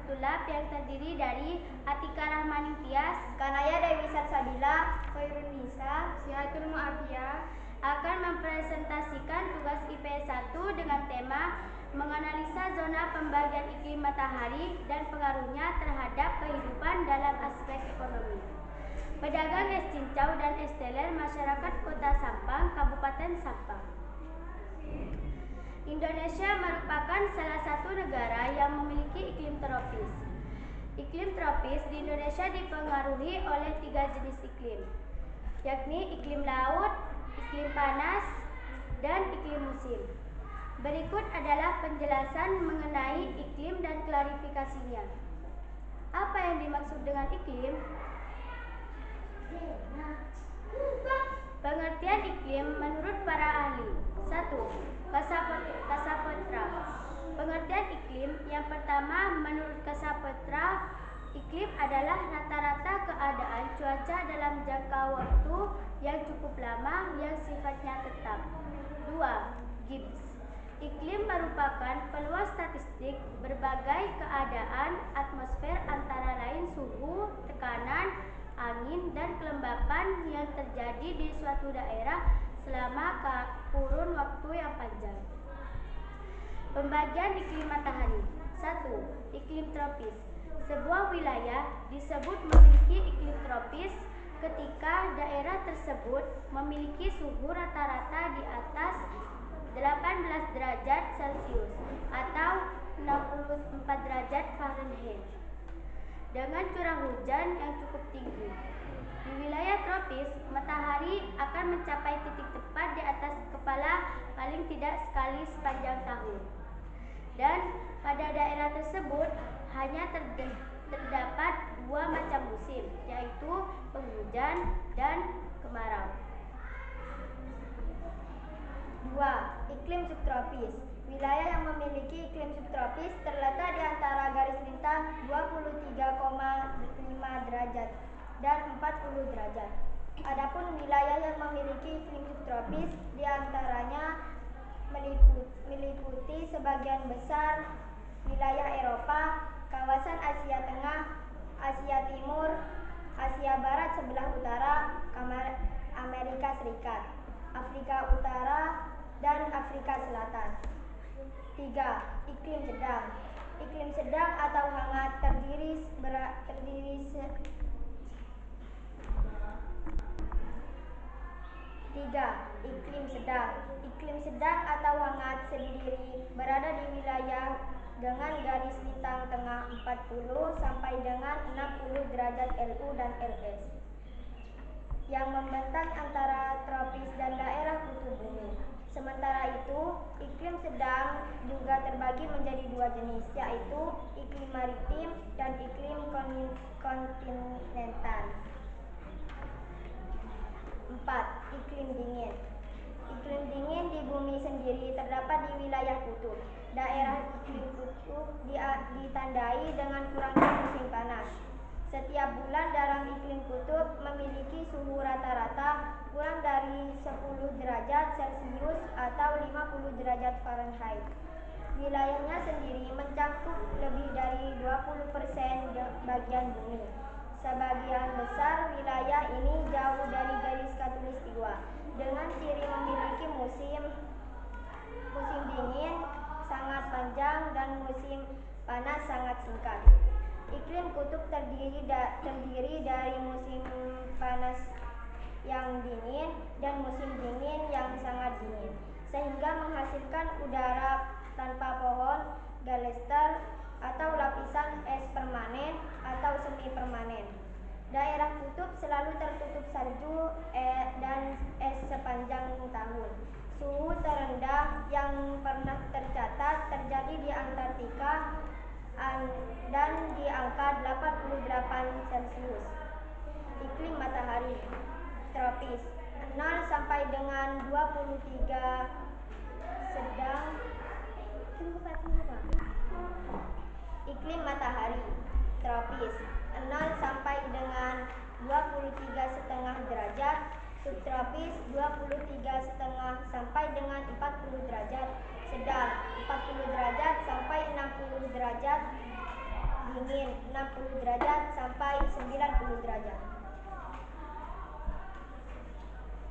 Fakultul Lab yang terdiri dari Atika Rahmani Tias, Kanaya Dewi Salsabila, Khairun Nisa, Sihatul Mu'afiyah akan mempresentasikan tugas IPS 1 dengan tema menganalisa zona pembagian iklim matahari dan pengaruhnya terhadap kehidupan dalam aspek ekonomi. Pedagang es cincau dan es teler masyarakat Kota Sampang, Kabupaten Sampang. Indonesia merupakan salah satu negara yang memiliki iklim tropis. Iklim tropis di Indonesia dipengaruhi oleh 3 jenis iklim, yakni iklim laut, iklim panas, dan iklim musim. Berikut adalah penjelasan mengenai iklim dan klarifikasinya. Apa yang dimaksud dengan iklim? Pengertian iklim menurut para ahli. 1. Kasapetra. Pengertian iklim yang pertama menurut Kasapetra, iklim adalah rata-rata keadaan cuaca dalam jangka waktu yang cukup lama yang sifatnya tetap. 2. Gibbs. Iklim merupakan peluas statistik berbagai keadaan atmosfer antara lain suhu, tekanan, angin, dan kelembapan yang terjadi di suatu daerah selama kurun waktu yang panjang. Pembagian iklim matahari. 1. Iklim tropis. Sebuah wilayah disebut memiliki iklim tropis ketika daerah tersebut memiliki suhu rata-rata di atas 18 derajat Celcius atau 64 derajat Fahrenheit dengan curah hujan yang cukup tinggi. Di wilayah tropis, matahari akan mencapai titik tepat di atas kepala paling tidak sekali sepanjang tahun. Dan pada daerah tersebut hanya terdapat 2 macam musim, yaitu penghujan dan kemarau. 2. Iklim subtropis. Wilayah yang memiliki iklim subtropis terletak di antara garis lintah 23,5 derajat dan 40 derajat. Adapun wilayah yang memiliki iklim subtropis diantaranya meliputi sebagian besar wilayah Eropa, kawasan Asia Tengah, Asia Timur, Asia Barat sebelah utara, Amerika Serikat, Afrika Utara, dan Afrika Selatan. 3. Iklim sedang. Iklim sedang atau hangat terdiri Iklim sedang. Iklim sedang atau hangat sendiri berada di wilayah dengan garis lintang tengah 40 sampai dengan 60 derajat LU dan LS yang membentang antara tropis dan daerah kutub bumi. Sementara itu, iklim sedang juga terbagi menjadi 2 jenis, yaitu iklim maritim dan iklim kontinental. 4. Iklim dingin. Iklim dingin di bumi sendiri terdapat di wilayah kutub. Daerah iklim kutub ditandai dengan kurangnya musim panas. Setiap bulan dalam iklim kutub memiliki suhu rata-rata kurang dari 10 derajat Celcius atau 50 derajat Fahrenheit. Wilayahnya sendiri mencakup lebih dari 20% bagian bumi. Sebagian besar wilayah ini jauh dari garis khatulistiwa, dengan ciri memiliki musim dingin sangat panjang dan musim panas sangat singkat. Iklim kutub terdiri dari musim panas yang dingin dan musim dingin yang sangat dingin, sehingga menghasilkan udara tanpa pohon, galester, atau lapisan es permanen atau semi permanen. Daerah kutub selalu tertutup salju dan es sepanjang tahun. Suhu terendah yang pernah tercatat terjadi di Antartika dan di angka 88 Celcius. Iklim matahari tropis 0 sampai dengan 23 sedang. Iklim matahari tropis 0 sampai dengan 23,5 derajat, subtropis 23,5 sampai dengan 40 derajat, sedang 40 derajat sampai 60 derajat, dingin 60 derajat sampai 90 derajat.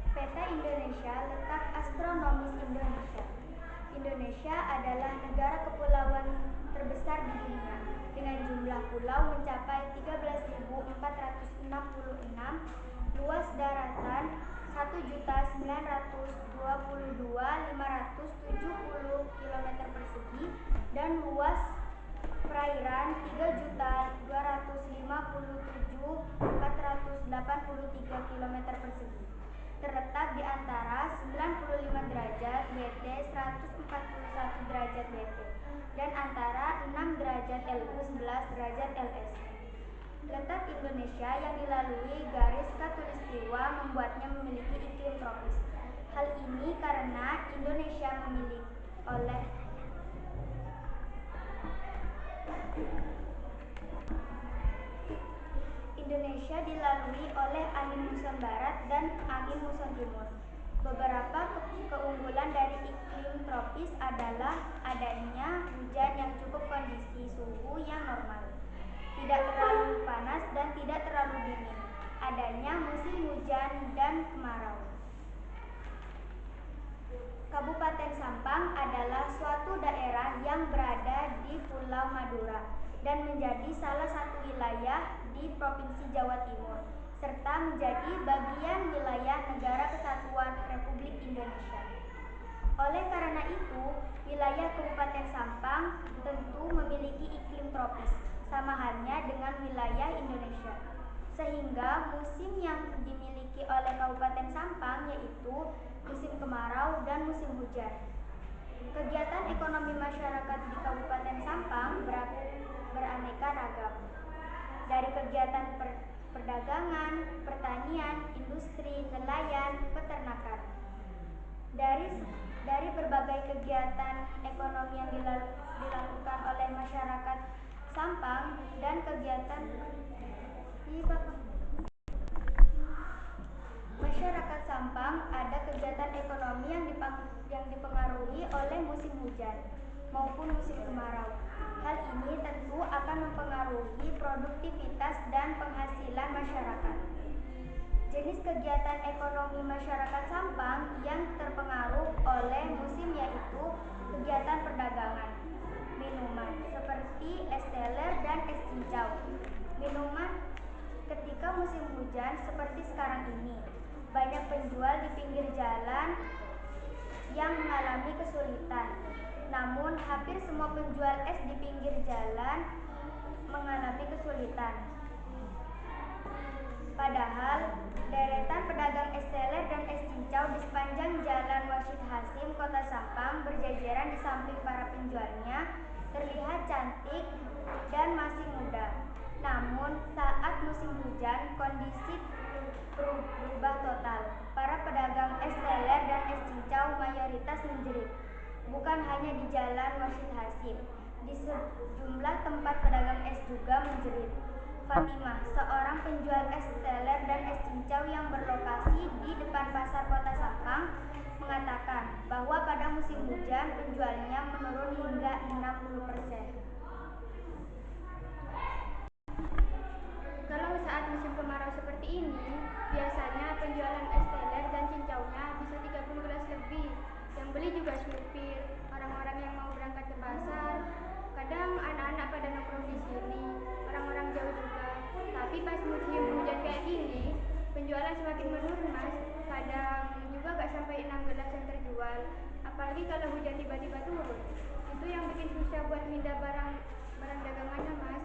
Peta Indonesia, letak astronomis Indonesia. Indonesia adalah negara kepulauan terbesar di dunia dengan jumlah pulau mencapai 13.466, luas daratan 1.922.570 km persegi dan luas perairan 3.257.483 km persegi. Terletak di antara 95 derajat WT 141 derajat WT dan antara 6 derajat LU 11 derajat LS. Letak Indonesia yang dilalui garis khatulistiwa membuatnya memiliki iklim tropis. Hal ini karena Indonesia dilalui oleh angin muson barat dan angin muson timur. Beberapa keunggulan dari iklim tropis adalah adanya hujan yang cukup, kondisi suhu yang normal, tidak terlalu panas dan tidak terlalu dingin, adanya musim hujan dan kemarau. Kabupaten Sampang adalah suatu daerah yang berada di Pulau Madura dan menjadi salah satu wilayah di Provinsi Jawa Timur, serta menjadi bagian wilayah Negara Kesatuan Republik Indonesia. Oleh karena itu, wilayah Kabupaten Sampang tentu memiliki iklim tropis, sama halnya dengan wilayah Indonesia. Sehingga musim yang dimiliki oleh Kabupaten Sampang yaitu musim kemarau dan musim hujan. Kegiatan ekonomi masyarakat di Kabupaten Sampang beraneka ragam. Dari kegiatan perdagangan, pertanian, industri, nelayan, peternakan. Dari berbagai kegiatan ekonomi yang dilakukan oleh masyarakat Sampang dan kegiatan masyarakat Sampang, ada kegiatan ekonomi yang dipengaruhi oleh musim hujan maupun musim kemarau. Hal ini tentu akan mempengaruhi produktivitas dan penghasilan masyarakat. Jenis kegiatan ekonomi masyarakat Sampang yang terpengaruh oleh musim yaitu kegiatan perdagangan minuman seperti es teler dan es cincau. Minuman ketika musim hujan seperti sekarang ini, banyak penjual di pinggir jalan yang mengalami kesulitan. Namun hampir semua penjual es di pinggir jalan mengalami kesulitan. Padahal deretan pedagang es teler dan es cincau di sepanjang Jalan Washid Hasim, Kota Sampang berjajaran di samping para penjualnya terlihat cantik dan masih muda. Namun saat musim hujan kondisi berubah total. Para pedagang es teler dan es cincau mayoritas menjerit. Bukan hanya di Jalan Washid Hasim, di sejumlah tempat pedagang es juga menjerit. Fatimah, seorang penjual es teler dan es cincau yang berlokasi di depan pasar Kota Sampang, mengatakan bahwa pada musim hujan penjualnya menurun hingga 60%. Kalau saat musim kemarau seperti ini, biasanya penjualan es teler dan cincaunya bisa 30 gelas lebih. Yang beli juga supir, orang-orang yang mau berangkat ke pasar. Kadang anak-anak pada nongkrong di sini, orang-orang jauh juga. Tapi pas musim hujan kayak gini, penjualan semakin menurun, Mas. Kadang juga gak sampai 6 gelas yang terjual. Apalagi kalau hujan tiba-tiba turun. Itu yang bikin susah buat pindah barang dagangannya, Mas.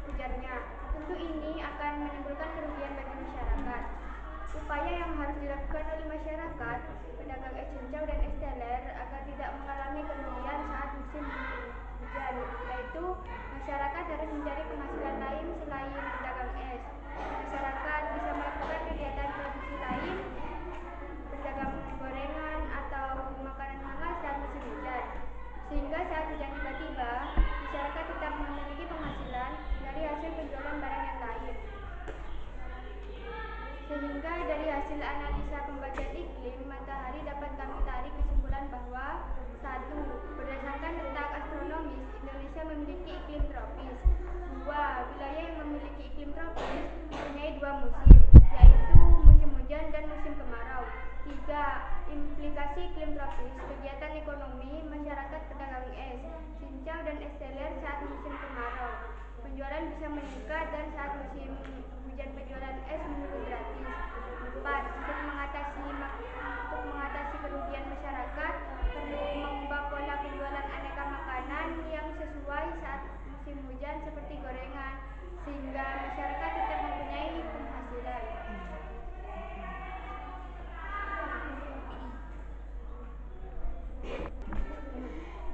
Ujarnya. Tentu ini akan menimbulkan kerugian bagi masyarakat. Upaya yang harus dilakukan oleh masyarakat, pedagang es cincau dan es teler agar tidak mengalami kerugian saat musim hujan, yaitu masyarakat harus mencari penghasilan lain selain pedagang es. Masyarakat bisa melakukan kegiatan produksi lain, pedagang gorengan atau makanan hangat saat musim hujan, sehingga saat hujan tiba-tiba masyarakat tetap memiliki penghasilan dari hasil penjualan barang yang lain. Sehingga dari hasil analisa pembagian iklim matahari dapat kami tarik kesimpulan bahwa 1. Berdasarkan letak astronomis, Indonesia memiliki iklim tropis. 2. dan es teler saat musim kemarau. Penjualan bisa meningkat dan saat musim hujan penjualan es menurun gratis. 4. Untuk mengatasi kerugian masyarakat, perlu mengubah pola penjualan aneka makanan yang sesuai saat musim hujan seperti gorengan, sehingga masyarakat tetap mempunyai penghasilan.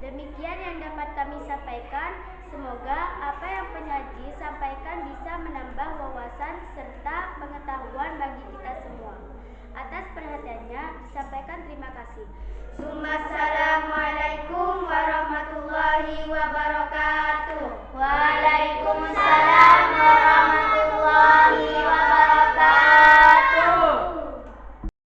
Demikian yang dapat kami sampaikan. Semoga apa yang penyaji sampaikan bisa menambah wawasan serta pengetahuan bagi kita semua. Atas perhatiannya disampaikan terima kasih. Assalamualaikum.